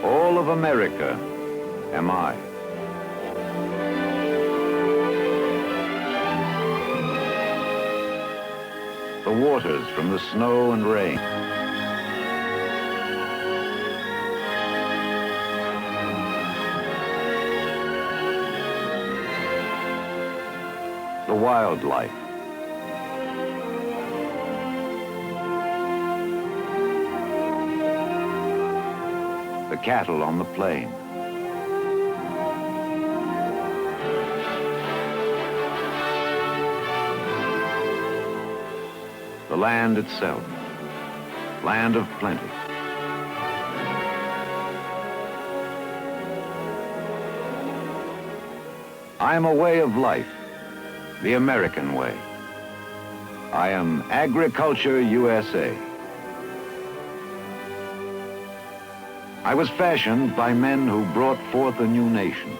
All of America am I. The waters from the snow and rain. The wildlife. The cattle on the plain. The land itself, land of plenty. I am a way of life, the American way. I am Agriculture USA. I was fashioned by men who brought forth a new nation.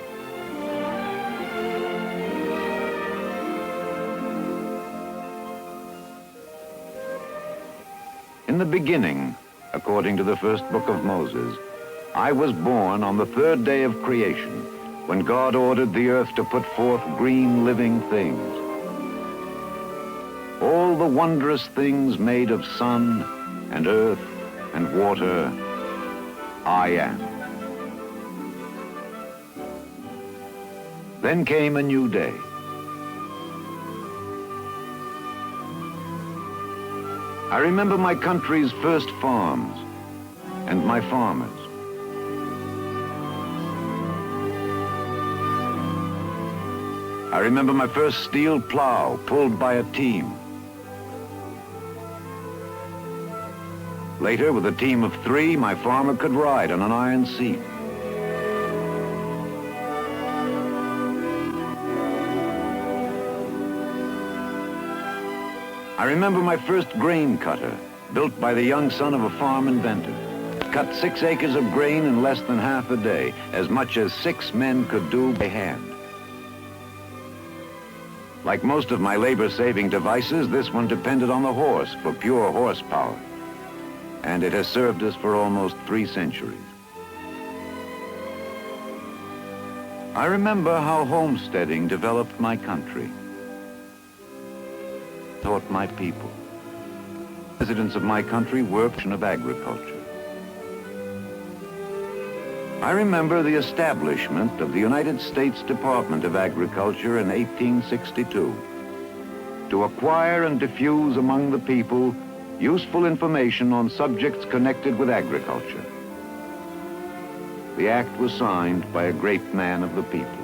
In the beginning, according to the first book of Moses, I was born on the third day of creation, when God ordered the earth to put forth green living things. All the wondrous things made of sun and earth and water, I am. Then came a new day. I remember my country's first farms and my farmers. I remember my first steel plow pulled by a team. Later, with a team of 3, my farmer could ride on an iron seat. I remember my first grain cutter, built by the young son of a farm inventor. It cut 6 acres of grain in less than half a day, as much as 6 men could do by hand. Like most of my labor-saving devices, this one depended on the horse for pure horsepower. And it has served us for almost 3 centuries. I remember how homesteading developed my country, taught my people. Residents of my country worked in agriculture. I remember the establishment of the United States Department of Agriculture in 1862 to acquire and diffuse among the people useful information on subjects connected with agriculture. The act was signed by a great man of the people.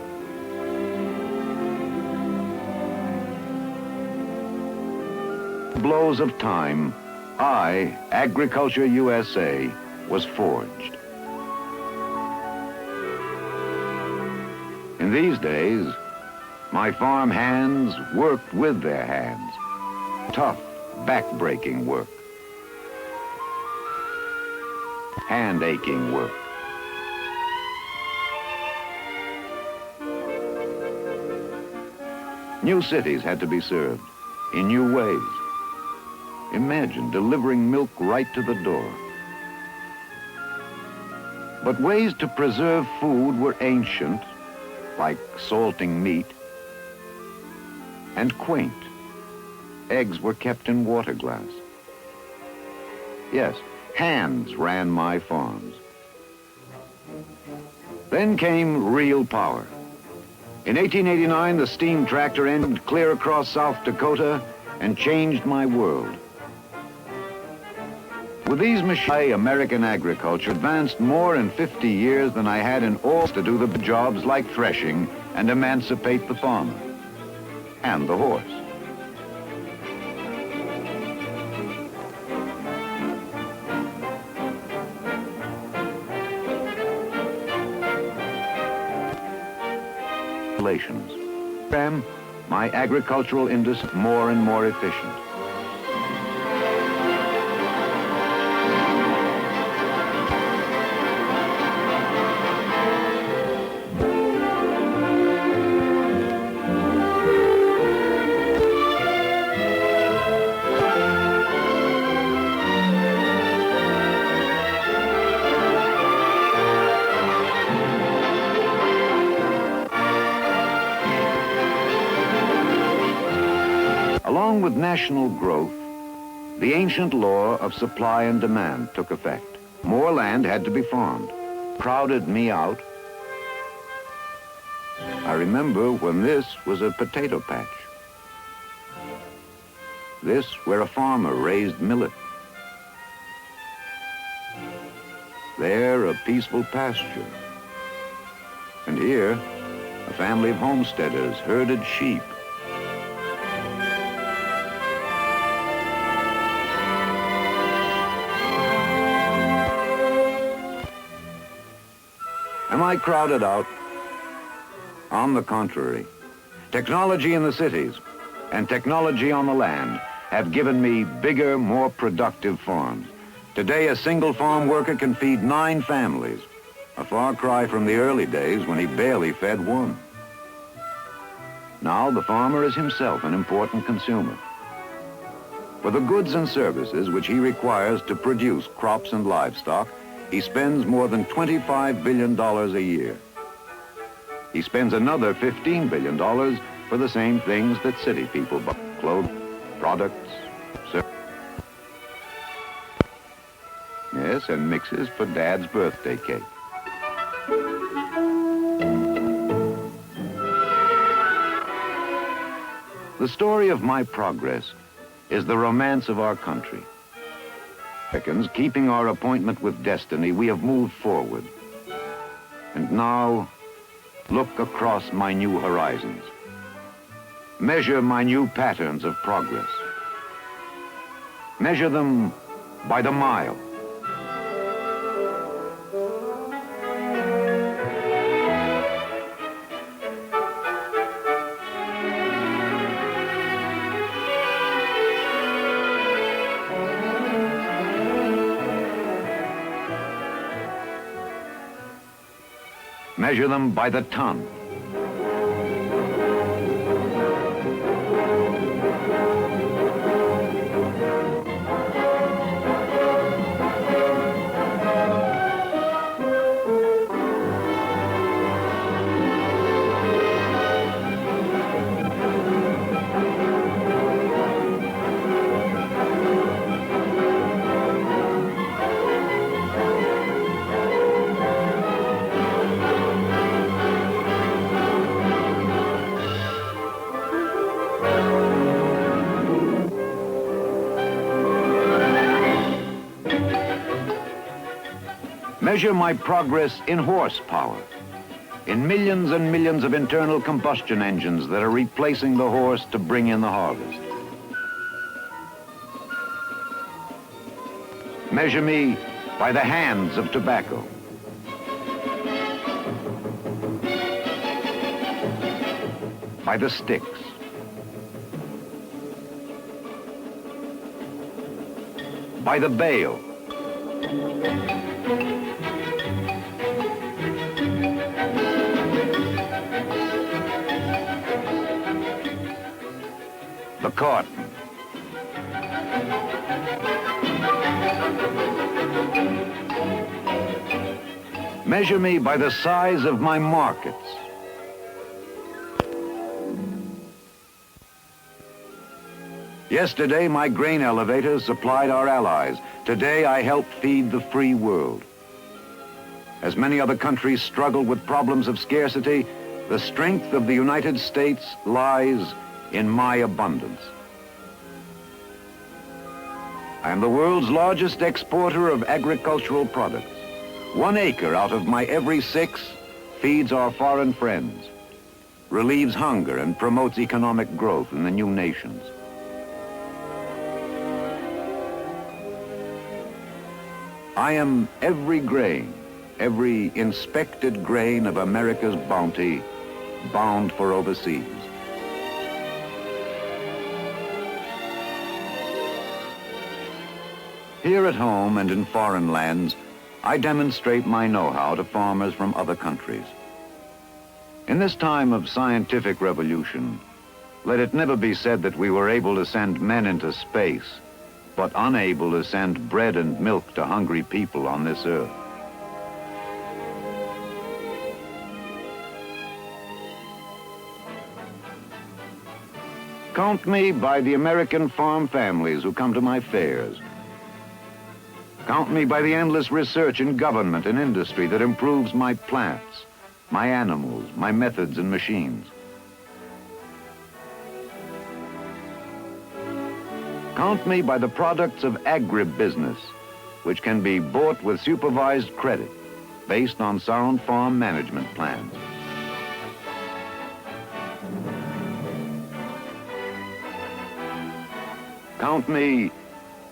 Blows of time, I, Agriculture USA, was forged. In these days, my farm hands worked with their hands. Tough, back-breaking work. Hand-aching work. New cities had to be served in new ways. Imagine delivering milk right to the door. But ways to preserve food were ancient, like salting meat, and quaint. Eggs were kept in water glass. Yes, hands ran my farms. Then came real power. In 1889, the steam tractor ended clear across South Dakota and changed my world. With these machines, American agriculture advanced more in 50 years than I had in all to do the jobs like threshing and emancipate the farmer and the horse. regulations. My agricultural industry more and more efficient. Along with national growth, the ancient law of supply and demand took effect. More land had to be farmed. Crowded me out. I remember when this was a potato patch. This where a farmer raised millet. There, a peaceful pasture. And here, a family of homesteaders herded sheep. Am I crowded out? On the contrary, technology in the cities and technology on the land have given me bigger, more productive farms. Today, a single farm worker can feed 9 families, a far cry from the early days when he barely fed one. Now, the farmer is himself an important consumer. For the goods and services which he requires to produce crops and livestock, he spends more than $25 billion a year. He spends another $15 billion for the same things that city people buy: clothes, products, services. Yes, and mixes for Dad's birthday cake. The story of my progress is the romance of our country. Americans, keeping our appointment with destiny, we have moved forward. And now, look across my new horizons. Measure my new patterns of progress. Measure them by the mile. Measure them by the ton. Measure my progress in horsepower, in millions and millions of internal combustion engines that are replacing the horse to bring in the harvest. Measure me by the hands of tobacco. By the sticks. By the bale. The cotton. Measure me by the size of my markets. Yesterday, my grain elevators supplied our allies. Today, I help feed the free world. As many other countries struggle with problems of scarcity, the strength of the United States lies in my abundance. I am the world's largest exporter of agricultural products. 1 acre out of my every 6 feeds our foreign friends, relieves hunger, and promotes economic growth in the new nations. I am every grain, every inspected grain of America's bounty bound for overseas. Here at home and in foreign lands, I demonstrate my know-how to farmers from other countries. In this time of scientific revolution, let it never be said that we were able to send men into space, but unable to send bread and milk to hungry people on this earth. Count me by the American farm families who come to my fairs. Count me by the endless research in government and industry that improves my plants, my animals, my methods and machines. Count me by the products of agribusiness, which can be bought with supervised credit based on sound farm management plans. Count me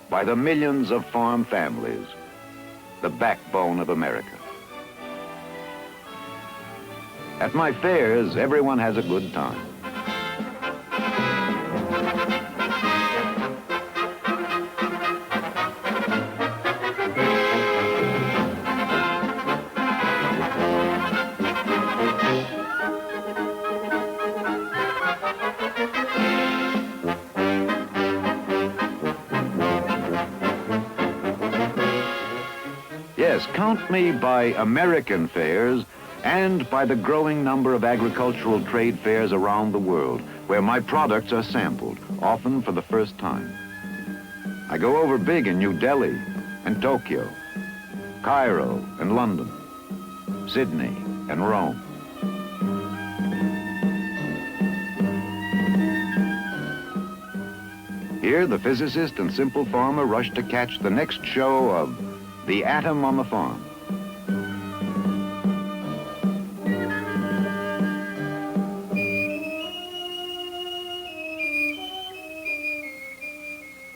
by the millions of farm families, the backbone of America. At my fairs, everyone has a good time. Yes, count me by American fairs and by the growing number of agricultural trade fairs around the world where my products are sampled, often for the first time. I go over big in New Delhi and Tokyo, Cairo and London, Sydney and Rome. Here, the physicist and simple farmer rush to catch the next show of the atom on the farm.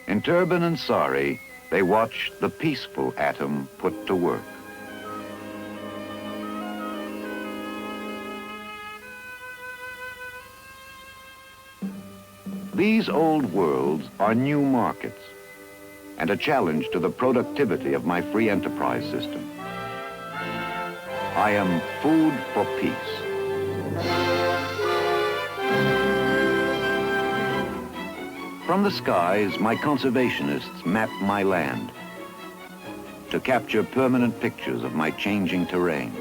In Turban and Sari, they watch the peaceful atom put to work. These old worlds are new markets and a challenge to the productivity of my free enterprise system. I am food for peace. From the skies, my conservationists map my land to capture permanent pictures of my changing terrain.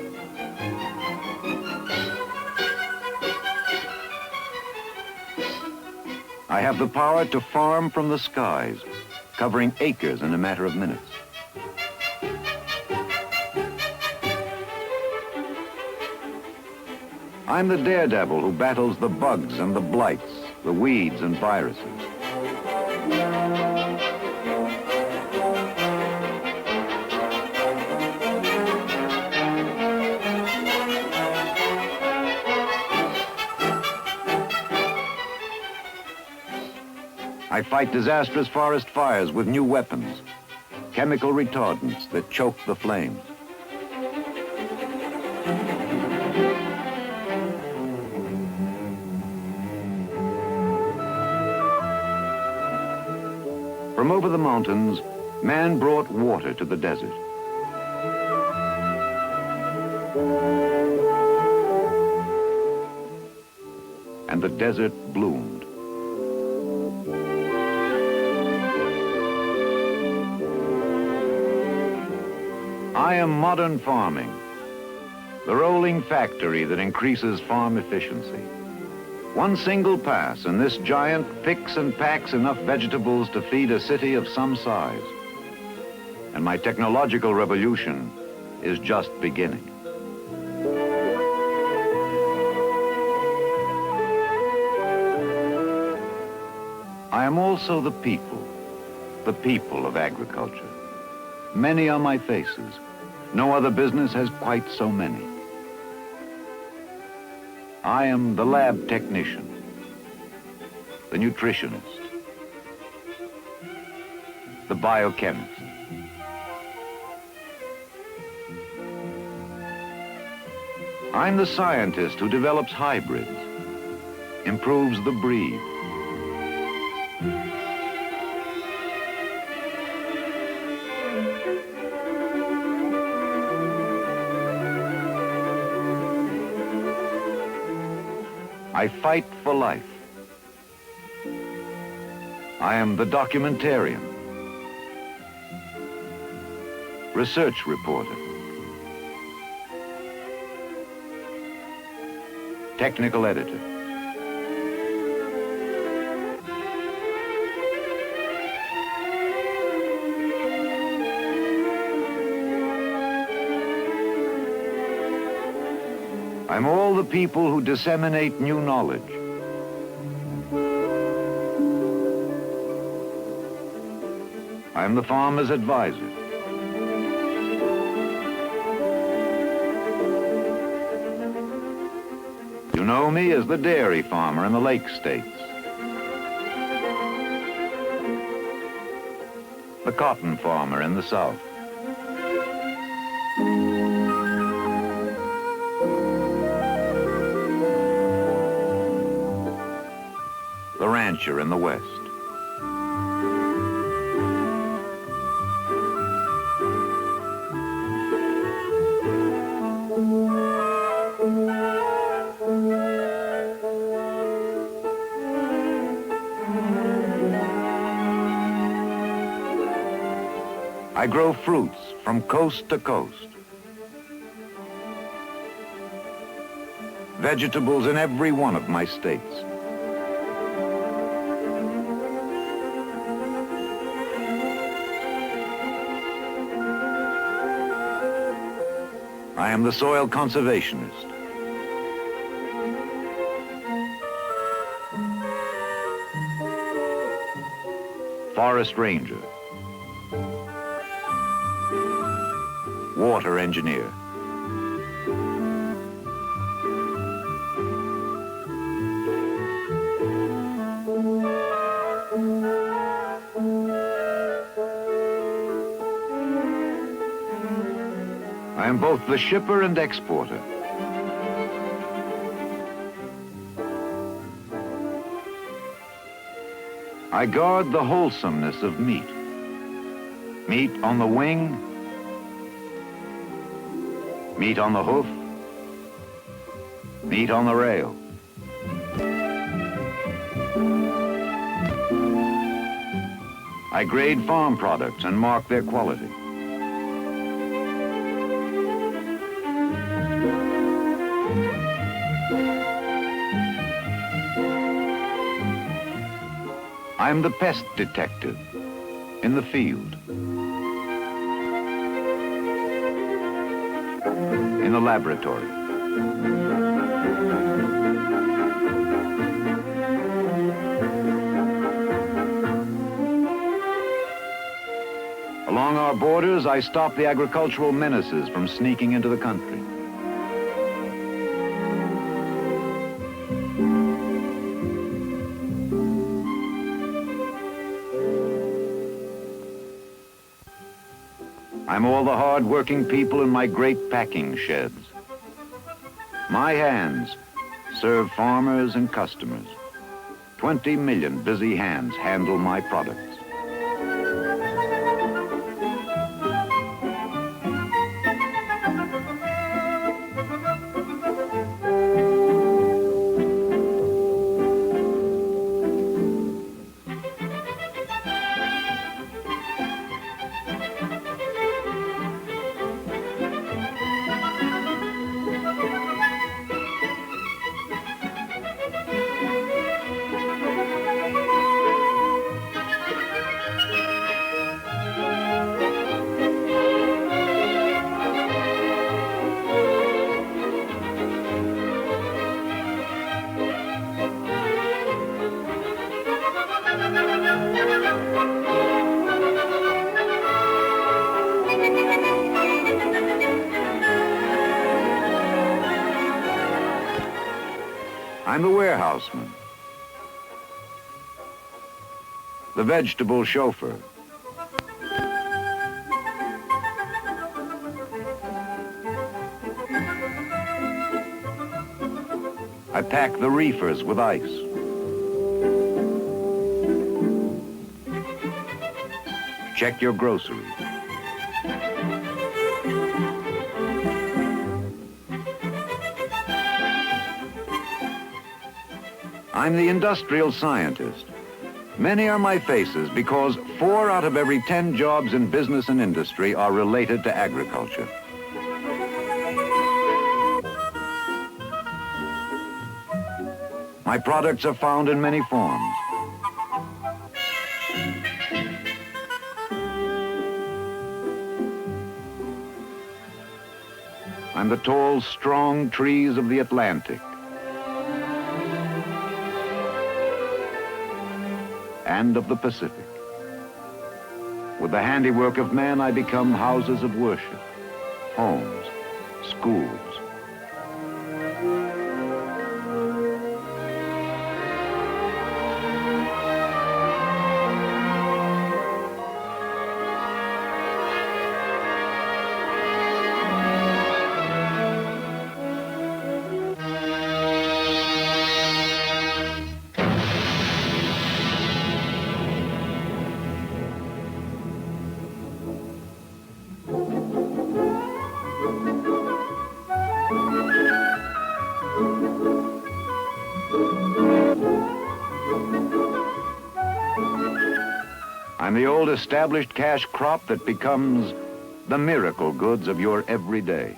I have the power to farm from the skies, covering acres in a matter of minutes. I'm the daredevil who battles the bugs and the blights, the weeds and viruses. I fight disastrous forest fires with new weapons, chemical retardants that choke the flames. From over the mountains, man brought water to the desert. And the desert bloomed. I am modern farming, the rolling factory that increases farm efficiency. One single pass and this giant picks and packs enough vegetables to feed a city of some size. And my technological revolution is just beginning. I am also the people of agriculture. Many are my faces. No other business has quite so many. I am the lab technician, the nutritionist, the biochemist. I'm the scientist who develops hybrids, improves the breed. I fight for life. I am the documentarian, research reporter, technical editor. I'm all the people who disseminate new knowledge. I'm the farmer's advisor. You know me as the dairy farmer in the Lake States, the cotton farmer in the South, the rancher in the West. I grow fruits from coast to coast, vegetables in every one of my states. I am the soil conservationist. Forest ranger. Water engineer. I am both the shipper and exporter. I guard the wholesomeness of meat. Meat on the wing, meat on the hoof, meat on the rail. I grade farm products and mark their quality. I'm the pest detective in the field, in the laboratory. Along our borders, I stop the agricultural menaces from sneaking into the country. I'm all the hard-working people in my great packing sheds. My hands serve farmers and customers. 20 million busy hands handle my products. I'm the warehouseman, the vegetable chauffeur, pack the reefers with ice. Check your groceries. I'm the industrial scientist. Many are my faces because 4 out of every 10 jobs in business and industry are related to agriculture. My products are found in many forms. I'm the tall, strong trees of the Atlantic and of the Pacific. With the handiwork of man, I become houses of worship, homes, schools. I'm the old established cash crop that becomes the miracle goods of your everyday.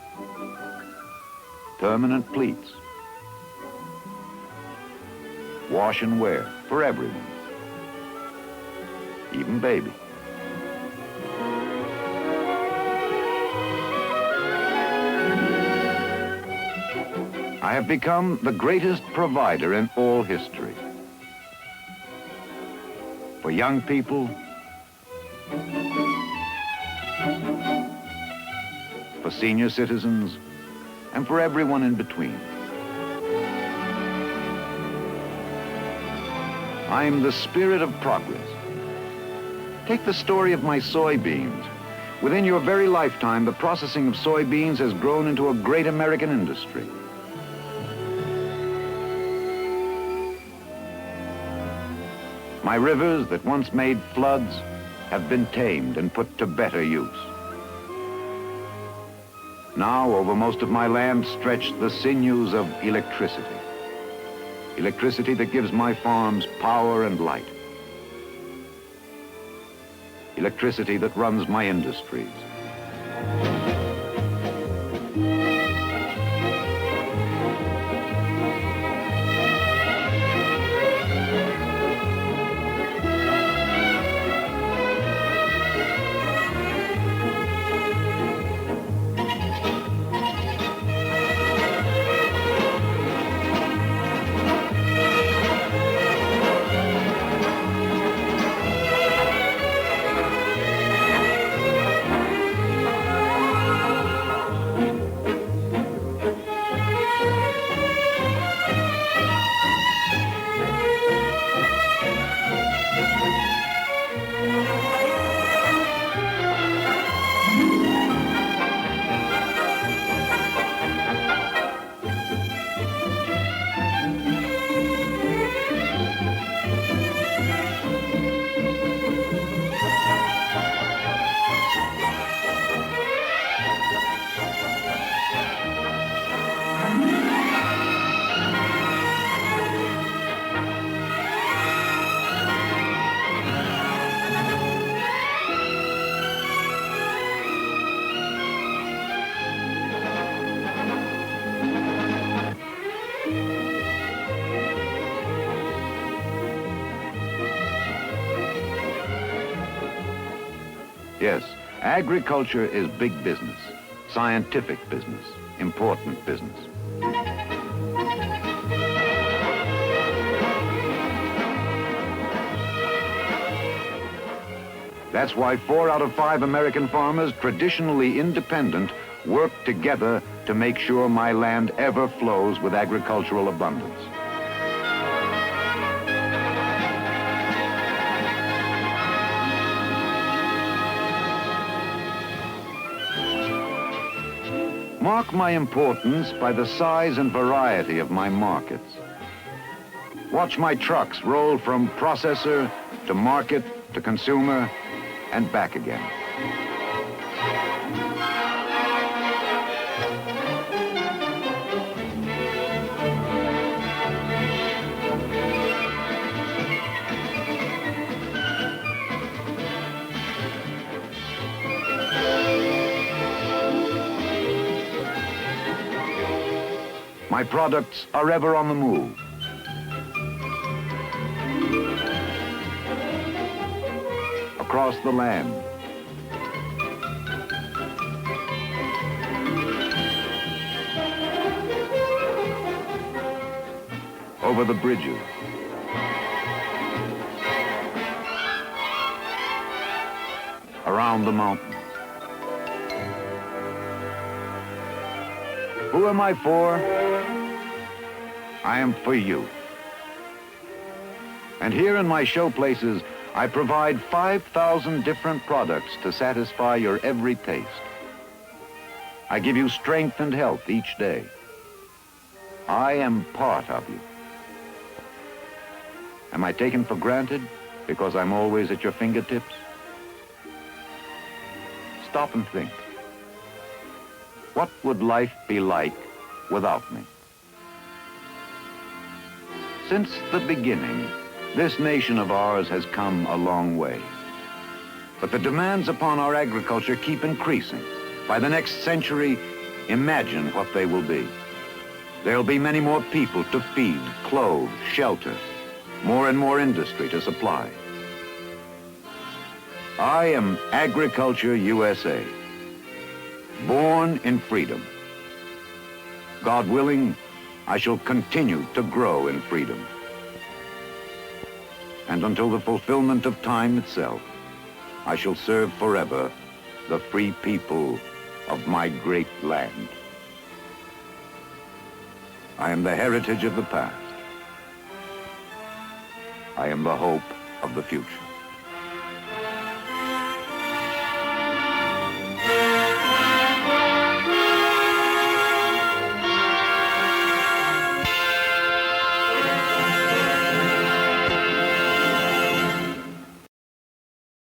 Permanent pleats. Wash and wear for everyone, even baby. I have become the greatest provider in all history. For young people, for senior citizens, and for everyone in between. I'm the spirit of progress. Take the story of my soybeans. Within your very lifetime, the processing of soybeans has grown into a great American industry. My rivers that once made floods have been tamed and put to better use. Now, over most of my land stretch the sinews of electricity. Electricity that gives my farms power and light. Electricity that runs my industries. Yes, agriculture is big business, scientific business, important business. That's why 4 out of 5 American farmers, traditionally independent, work together to make sure my land ever flows with agricultural abundance. Mark my importance by the size and variety of my markets. Watch my trucks roll from processor to market to consumer and back again. My products are ever on the move. Across the land. Over the bridges. Around the mountains. Who am I for? I am for you. And here in my show places, I provide 5,000 different products to satisfy your every taste. I give you strength and health each day. I am part of you. Am I taken for granted because I'm always at your fingertips? Stop and think. What would life be like without me? Since the beginning, this nation of ours has come a long way. But the demands upon our agriculture keep increasing. By the next century, imagine what they will be. There'll be many more people to feed, clothe, shelter, more and more industry to supply. I am Agriculture USA, born in freedom. God willing, I shall continue to grow in freedom. And until the fulfillment of time itself, I shall serve forever the free people of my great land. I am the heritage of the past. I am the hope of the future.